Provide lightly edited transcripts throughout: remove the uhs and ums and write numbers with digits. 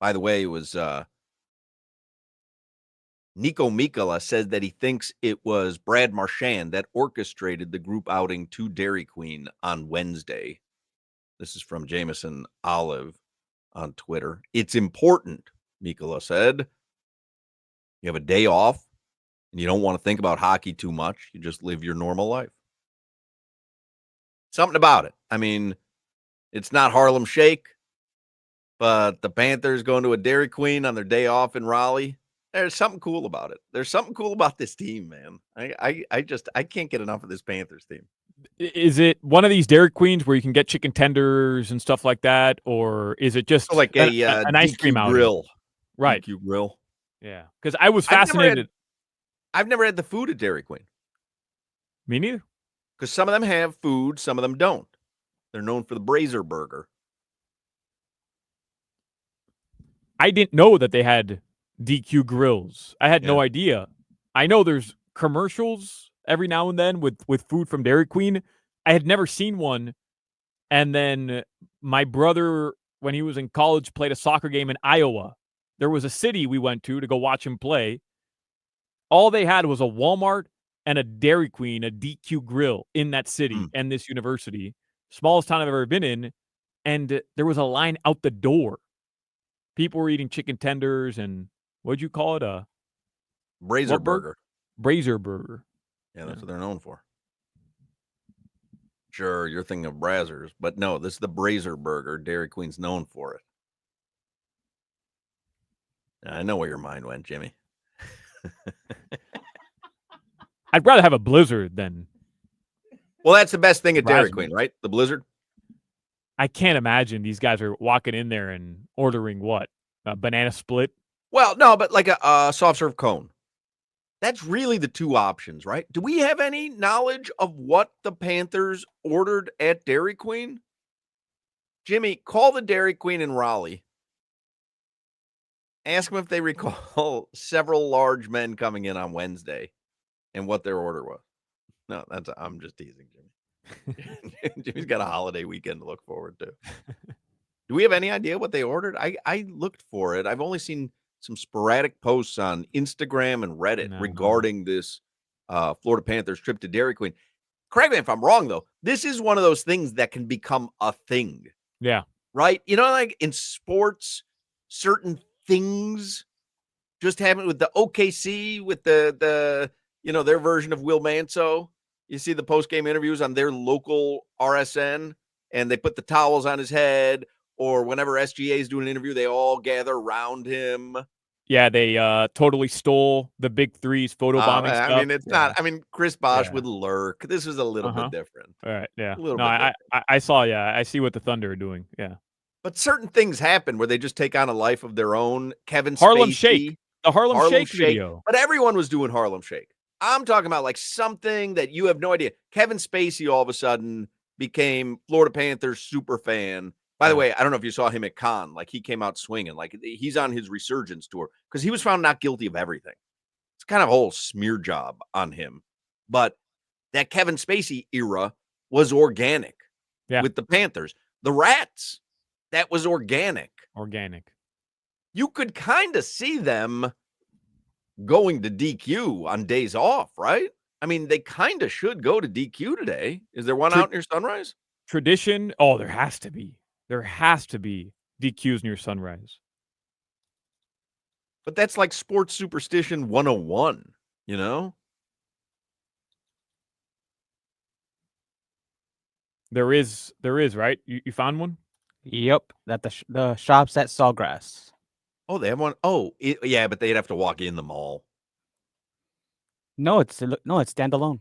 By the way, it was Nico Mikola said that he thinks it was Brad Marchand that orchestrated the group outing to Dairy Queen on Wednesday. This is from Jameson Olive on Twitter. It's important, Mikola said. You have a day off and you don't want to think about hockey too much. You just live your normal life. Something about it. I mean, it's not Harlem Shake, but the Panthers going to a Dairy Queen on their day off in Raleigh. There's something cool about it. There's something cool about this team, man. I can't get enough of this Panthers team. Is it one of these Dairy Queens where you can get chicken tenders and stuff like that, or is it just So like a an ice cream DQ outing? grill. Right. DQ grill. Yeah. Because I was fascinated. I've never had the food at Dairy Queen. Me neither. Because some of them have food, some of them don't. They're known for the Brazier Burger. I didn't know that they had DQ grills. I had no idea. I know there's commercials every now and then with food from Dairy Queen. I had never seen one. And then my brother, when he was in college, played a soccer game in Iowa. There was a city we went to go watch him play. All they had was a Walmart and a Dairy Queen, a DQ grill in that city and this university. Smallest town I've ever been in. And there was a line out the door. People were eating chicken tenders and what'd you call it? A Brazier Burger. Brazier Burger. Yeah, that's what they're known for. Sure, you're thinking of Brazzers, but no, this is the Brazier Burger. Dairy Queen's known for it. I know where your mind went, Jimmy. I'd rather have a Blizzard than. Well, that's the best thing at Dairy Queen, right? The Blizzard. I can't imagine these guys are walking in there and ordering what? A banana split? Well, no, but like a soft serve cone. That's really the two options, right? Do we have any knowledge of what the Panthers ordered at Dairy Queen? Jimmy, call the Dairy Queen in Raleigh. Ask them if they recall several large men coming in on Wednesday and what their order was. No, I'm just teasing Jimmy. Jimmy's got a holiday weekend to look forward to. Do we have any idea what they ordered? I looked for it. I've only seen some sporadic posts on Instagram and Reddit regarding this Florida Panthers trip to Dairy Queen. Correct me if I'm wrong, though. This is one of those things that can become a thing. Yeah. Right? You know, like in sports, certain things just happen with the OKC, with the their version of Will Manso. You see the post-game interviews on their local RSN, and they put the towels on his head, or whenever SGA is doing an interview, they all gather around him. Yeah, they totally stole the Big Three's photobombing stuff. I mean, it's not. I mean, Chris Bosh would lurk. This was a little bit different. All right, yeah. A little bit different. I saw, I see what the Thunder are doing, yeah. But certain things happen where they just take on a life of their own. Kevin Spacey. Harlem Shake. The Harlem Shake video. But everyone was doing Harlem Shake. I'm talking about like something that you have no idea. Kevin Spacey all of a sudden became Florida Panthers super fan. By the way, I don't know if you saw him at Cannes. Like he came out swinging. Like he's on his resurgence tour because he was found not guilty of everything. It's kind of a whole smear job on him. But that Kevin Spacey era was organic with the Panthers. The Rats, that was organic. You could kind of see them going to DQ on days off, right? I mean, they kind of should go to DQ today. Is there one out near Sunrise? Tradition? Oh, there has to be. There has to be DQs near Sunrise. But that's like sports superstition 101, you know? There is, right? You found one? Yep, that the shops at Sawgrass. Oh, they have one. Oh, yeah, but they'd have to walk in the mall. No, it's standalone.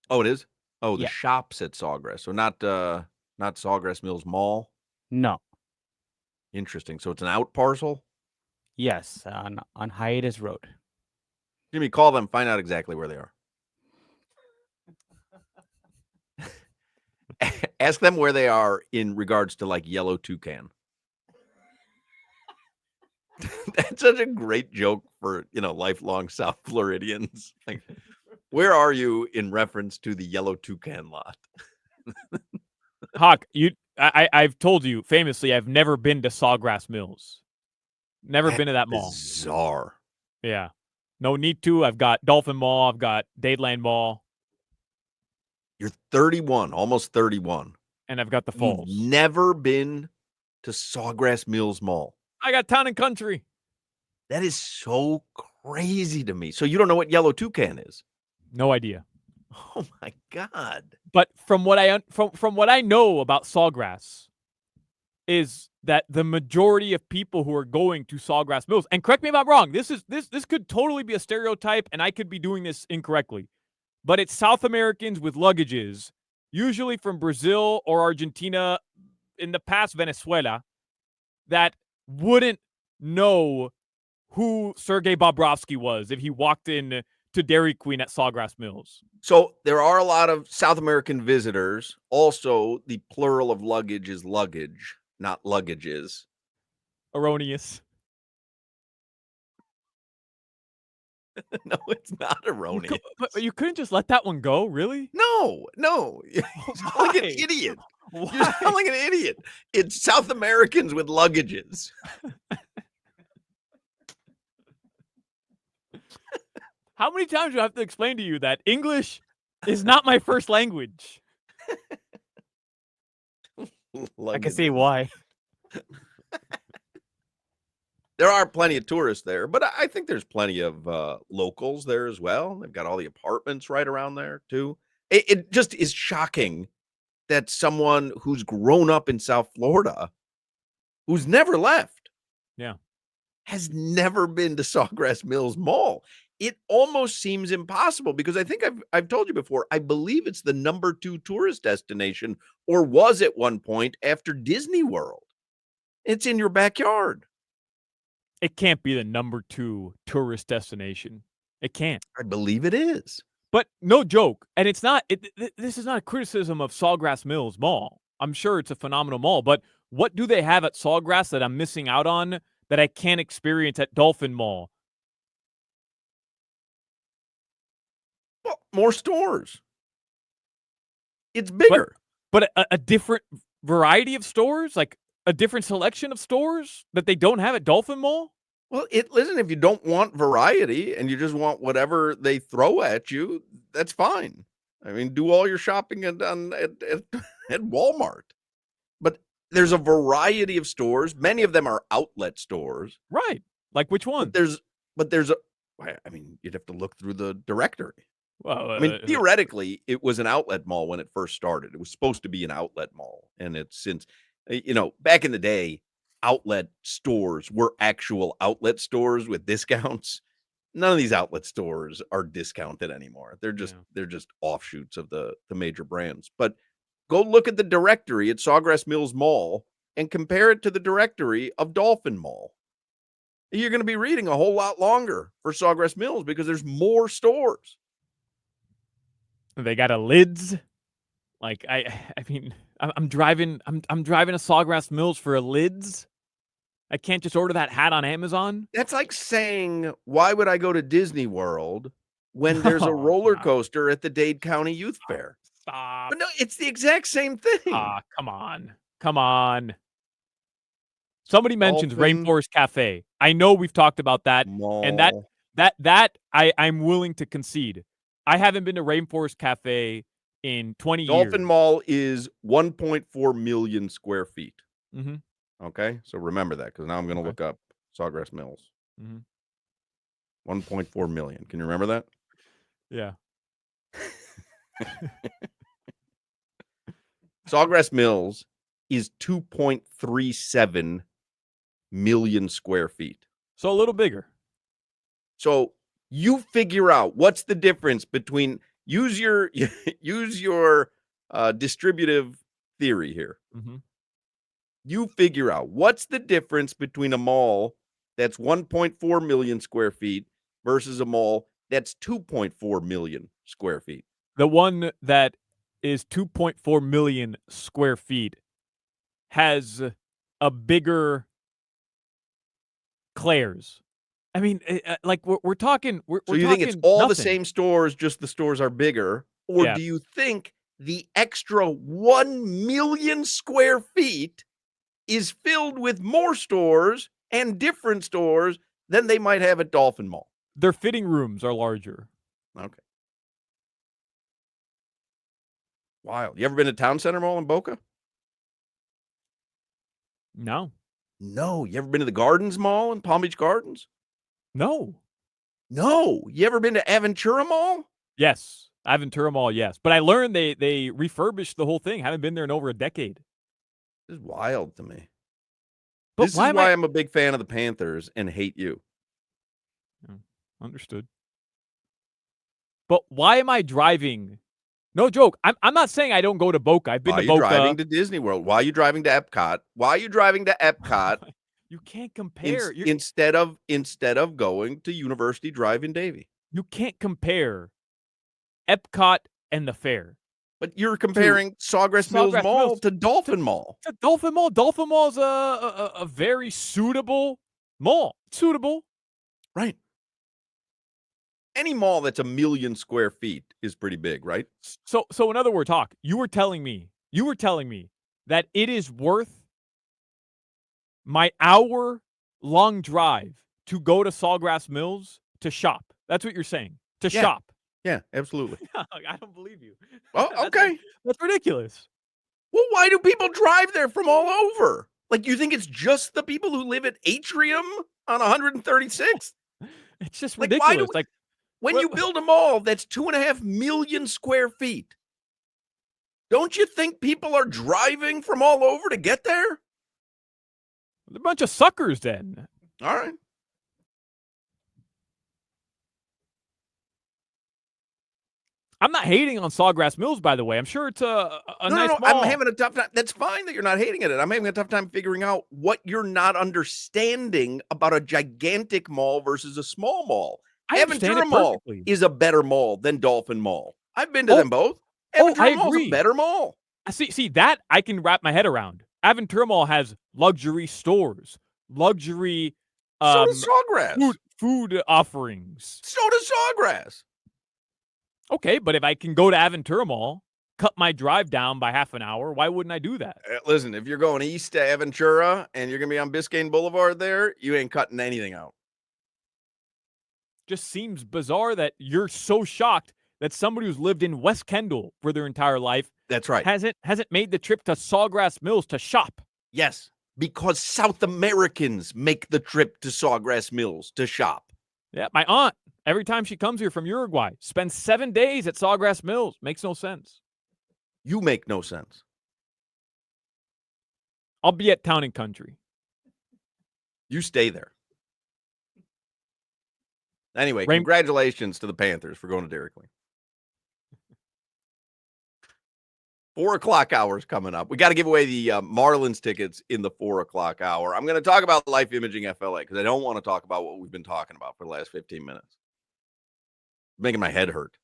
Oh, it is? Oh, the shops at Sawgrass. So not Sawgrass Mills Mall? No. Interesting. So it's an out parcel? Yes, on Hiatus Road. Jimmy, call them, find out exactly where they are. Ask them where they are in regards to like yellow toucan. That's such a great joke for, lifelong South Floridians. Like, where are you in reference to the yellow toucan lot? Hawk, I've told you famously, I've never been to Sawgrass Mills. Never been to that mall. Bizarre. Yeah. No need to. I've got Dolphin Mall. I've got Dadeland Mall. You're 31, almost 31. And I've got the Falls. You've never been to Sawgrass Mills Mall. I got Town and Country. That is so crazy to me. So you don't know what Yellow Toucan is? No idea. Oh my God. But from what I know about Sawgrass is that the majority of people who are going to Sawgrass Mills, and correct me if I'm wrong, this could totally be a stereotype and I could be doing this incorrectly, but it's South Americans with luggages, usually from Brazil or Argentina, in the past Venezuela, that wouldn't know who Sergei Bobrovsky was if he walked in to Dairy Queen at Sawgrass Mills. So there are a lot of South American visitors. Also, the plural of luggage is luggage, not luggages. Erroneous. No, it's not erroneous. But you couldn't just let that one go, really? No. You sound like an idiot. Why? You sound like an idiot. It's South Americans with luggages. How many times do I have to explain to you that English is not my first language? I can see why. There are plenty of tourists there, but I think there's plenty of locals there as well. They've got all the apartments right around there, too. It just is shocking that someone who's grown up in South Florida, who's never left, has never been to Sawgrass Mills Mall. It almost seems impossible because I think I've told you before, I believe it's the number 2 tourist destination, or was at one point, after Disney World. It's in your backyard. It can't be the number 2 tourist destination. It can't. I believe it is. But no joke. And it's not, this is not a criticism of Sawgrass Mills Mall. I'm sure it's a phenomenal mall, but what do they have at Sawgrass that I'm missing out on that I can't experience at Dolphin Mall? Well, more stores. It's bigger. But a different variety of stores? Like a different selection of stores that they don't have at Dolphin Mall? Well, listen, if you don't want variety and you just want whatever they throw at you, that's fine. I mean, do all your shopping at Walmart. But there's a variety of stores. Many of them are outlet stores. Right. Like which one? You'd have to look through the directory. Well, theoretically, it was an outlet mall when it first started. It was supposed to be an outlet mall. And it's since, back in the day, outlet stores were actual outlet stores with discounts. None of these outlet stores are discounted anymore. They're just offshoots of the major brands. But go look at the directory at Sawgrass Mills Mall and compare it to the directory of Dolphin Mall. You're going to be reading a whole lot longer for Sawgrass Mills because there's more stores. They got a Lids. Like I'm driving to Sawgrass Mills for a Lids. I can't just order that hat on Amazon. That's like saying, why would I go to Disney World when there's a roller coaster at the Dade County Youth Fair? Stop. But no, it's the exact same thing. Come on. Somebody mentions Rainforest Cafe. I know we've talked about that, Mall. and that I'm willing to concede. I haven't been to Rainforest Cafe in 20 years. Dolphin Mall is 1.4 million square feet. Mm-hmm. Okay, so remember that because now I'm going to look up Sawgrass Mills. Mm-hmm. 1.4 million. Can you remember that? Yeah. Sawgrass Mills is 2.37 million square feet. So a little bigger. So you figure out what's the difference between use your distributive theory here. Mm-hmm. You figure out what's the difference between a mall that's 1.4 million square feet versus a mall that's 2.4 million square feet. The one that is 2.4 million square feet has a bigger Claire's. I mean, like we're talking. So you think it's all the same stores, just the stores are bigger, or do you think the extra 1 million square feet is filled with more stores and different stores than they might have at Dolphin Mall. Their fitting rooms are larger. Okay. Wild. You ever been to Town Center Mall in Boca? No. No. You ever been to the Gardens Mall in Palm Beach Gardens? No. No. You ever been to Aventura Mall? Yes. Aventura Mall, yes. But I learned they refurbished the whole thing. Haven't been there in over a decade. This is wild to me. But this is why I'm a big fan of the Panthers and hate you. Understood. But why am I driving? No joke. I'm not saying I don't go to Boca. I've been to Boca. Why are you driving to Disney World? Why are you driving to Epcot? Why are you driving to Epcot? You can't compare. Instead of going to University Drive in Davie. You can't compare Epcot and the fair. But you're comparing Sawgrass Mills Mall to Dolphin Mall. To Dolphin Mall. Dolphin Mall is a very suitable mall. Suitable. Right. Any mall that's 1 million square feet is pretty big, right? So in other words, Hawk, you were telling me that it is worth my hour-long drive to go to Sawgrass Mills to shop. That's what you're saying. To shop. Yeah, absolutely. I don't believe you. Oh, okay. That's ridiculous. Well, why do people drive there from all over? Like, you think it's just the people who live at Atrium on 136th? It's just ridiculous. When you build a mall that's 2.5 million square feet, don't you think people are driving from all over to get there? They're a bunch of suckers then. All right. I'm not hating on Sawgrass Mills, by the way. I'm sure it's a nice mall. I'm having a tough time. That's fine that you're not hating it. I'm having a tough time figuring out what you're not understanding about a gigantic mall versus a small mall. Aventura Mall is a better mall than Dolphin Mall. I've been to them both. Aventura Mall is a better mall. See, that I can wrap my head around. Aventura Mall has luxury stores, luxury so does Sawgrass. Food offerings. So does Sawgrass. Okay, but if I can go to Aventura Mall, cut my drive down by half an hour, why wouldn't I do that? Listen, if you're going east to Aventura and you're going to be on Biscayne Boulevard there, you ain't cutting anything out. Just seems bizarre that you're so shocked that somebody who's lived in West Kendall for their entire life that's right hasn't made the trip to Sawgrass Mills to shop. Yes, because South Americans make the trip to Sawgrass Mills to shop. Yeah, my aunt, every time she comes here from Uruguay, spends 7 days at Sawgrass Mills. Makes no sense. You make no sense. I'll be at Town and Country. You stay there. Anyway, congratulations to the Panthers for going to Dairy Queen. 4 o'clock hour is coming up. We got to give away the Marlins tickets in the 4 o'clock hour. I'm going to talk about Life Imaging FLA because I don't want to talk about what we've been talking about for the last 15 minutes. It's making my head hurt.